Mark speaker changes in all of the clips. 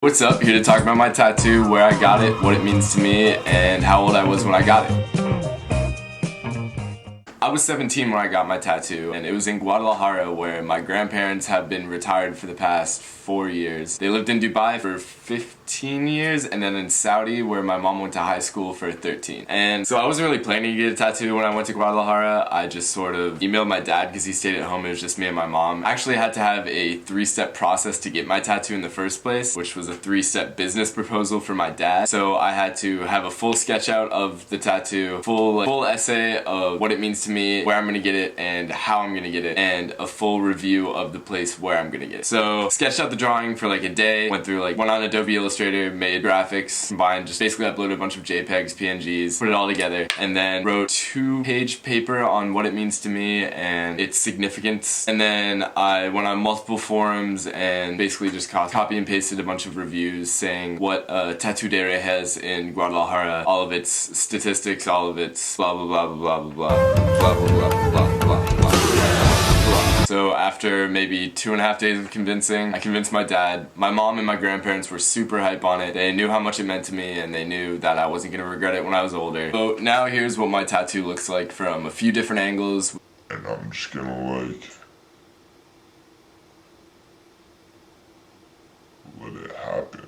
Speaker 1: What's up? Here to talk about my tattoo, where I got it, what it means to me, and how old I was when I got it. I was 17 when I got my tattoo, and it was in Guadalajara, where my grandparents have been retired for the past 4 years. They lived in Dubai for 15 years, and then in Saudi, where my mom went to high school, for 13. And so I wasn't really planning to get a tattoo when I went to Guadalajara. I just sort of emailed my dad because he stayed at home. It was just me and my mom. I actually had to have a 3-step process to get my tattoo in the first place, which was a 3-step business proposal for my dad. So I had to have a full sketch out of the tattoo, full essay of what it means to me, where I'm gonna get it, and how I'm gonna get it, and a full review of the place where I'm gonna get it. So sketched out the drawing for like a day, went on Adobe Illustrator, made graphics, combined, just basically uploaded a bunch of JPEGs, PNGs, put it all together, and then wrote 2-page paper on what it means to me and its significance. And then I went on multiple forums and basically just copy and pasted a bunch of reviews saying what Tattoo de Reyes in Guadalajara, all of its statistics, all of its blah blah blah blah blah blah blah blah blah blah blah blah. So after maybe 2.5 days of convincing, I convinced my dad. My mom and my grandparents were super hype on it. They knew how much it meant to me, and they knew that I wasn't gonna regret it when I was older. So now here's what my tattoo looks like from a few different angles.
Speaker 2: And I'm just gonna let it happen.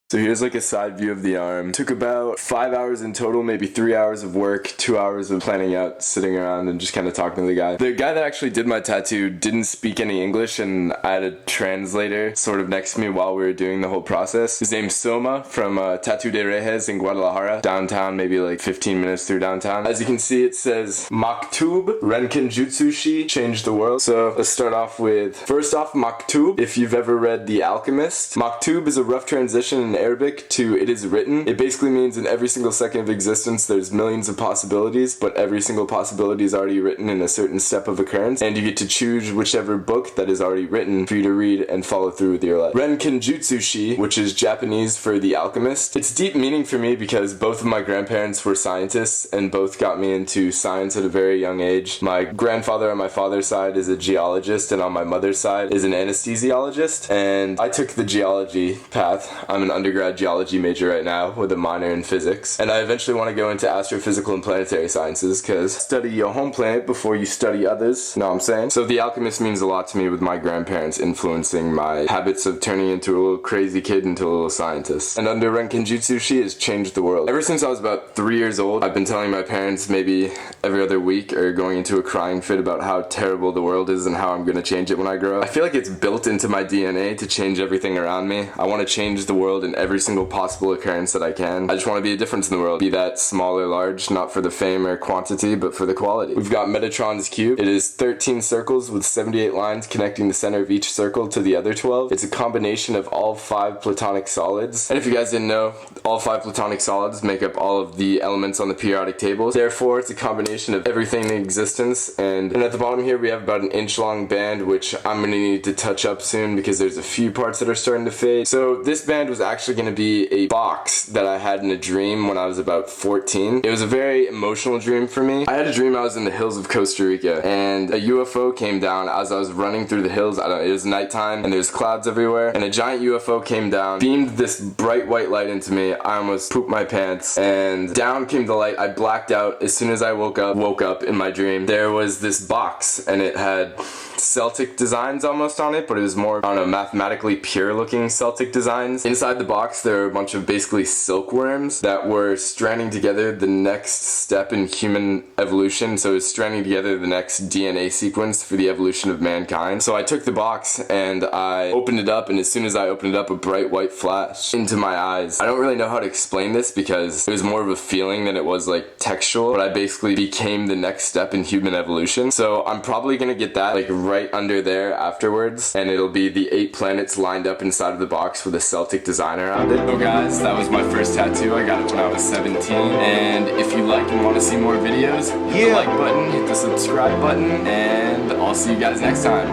Speaker 1: So here's like a side view of the arm. Took about 5 hours in total, maybe 3 hours of work, 2 hours of planning out, sitting around and just kind of talking to the guy. The guy that actually did my tattoo didn't speak any English, and I had a translator sort of next to me while we were doing the whole process. His name's Soma from Tattoo de Reyes in Guadalajara, downtown, maybe like 15 minutes through downtown. As you can see, it says Maktub Renkinjutsu Shi changed the world. So let's start off with, first off, Maktub. If you've ever read The Alchemist, Maktub is a rough transition in Arabic to it is written. It basically means in every single second of existence there's millions of possibilities, but every single possibility is already written in a certain step of occurrence, and you get to choose whichever book that is already written for you to read and follow through with your life. Renkinjutsu Shi, which is Japanese for The Alchemist. It's deep meaning for me because both of my grandparents were scientists and both got me into science at a very young age. My grandfather on my father's side is a geologist, and on my mother's side is an anesthesiologist, and I took the geology path. I'm an undergrad geology major right now with a minor in physics, and I eventually want to go into astrophysical and planetary sciences because study your home planet before you study others, you know what I'm saying? So The Alchemist means a lot to me, with my grandparents influencing my habits of turning into a little crazy kid into a little scientist. And under Renkinjutsu Shi has changed the world. Ever since I was about 3 years old, I've been telling my parents maybe every other week or going into a crying fit about how terrible the world is and how I'm gonna change it when I grow up. I feel like it's built into my DNA to change everything around me. I want to change the world in every single possible occurrence that I can. I just want to be a difference in the world, be that small or large, not for the fame or quantity, but for the quality. We've got Metatron's cube. It is 13 circles with 78 lines connecting the center of each circle to the other 12. It's a combination of all 5 platonic solids. And if you guys didn't know, all 5 platonic solids make up all of the elements on the periodic table. Therefore, it's a combination of everything in existence. And at the bottom here, we have about an inch-long band, which I'm gonna need to touch up soon because there's a few parts that are starting to fade. So this band was actually gonna be a box that I had in a dream when I was about 14. It was a very emotional dream for me. I had a dream I was in the hills of Costa Rica, and a UFO came down as I was running through the hills. It was nighttime, and there's clouds everywhere, and a giant UFO came down, beamed this bright white light into me. I almost pooped my pants, and down came the light. I blacked out. As soon as I woke up in my dream, there was this box, and it had Celtic designs almost on it, but it was more on a mathematically pure looking Celtic designs. Inside the box there were a bunch of basically silkworms that were stranding together the next step in human evolution. So it was stranding together the next DNA sequence for the evolution of mankind. So I took the box and I opened it up, and as soon as I opened it up, a bright white flash into my eyes. I don't really know how to explain this because it was more of a feeling than it was like textual, but I basically became the next step in human evolution. So I'm probably gonna get that like right under there afterwards, and it'll be the 8 planets lined up inside of the box with a Celtic design around it. So guys, that was my first tattoo. I got it when I was 17, and if you like and want to see more videos, hit the like button, hit the subscribe button, and I'll see you guys next time.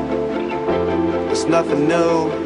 Speaker 3: It's nothing new.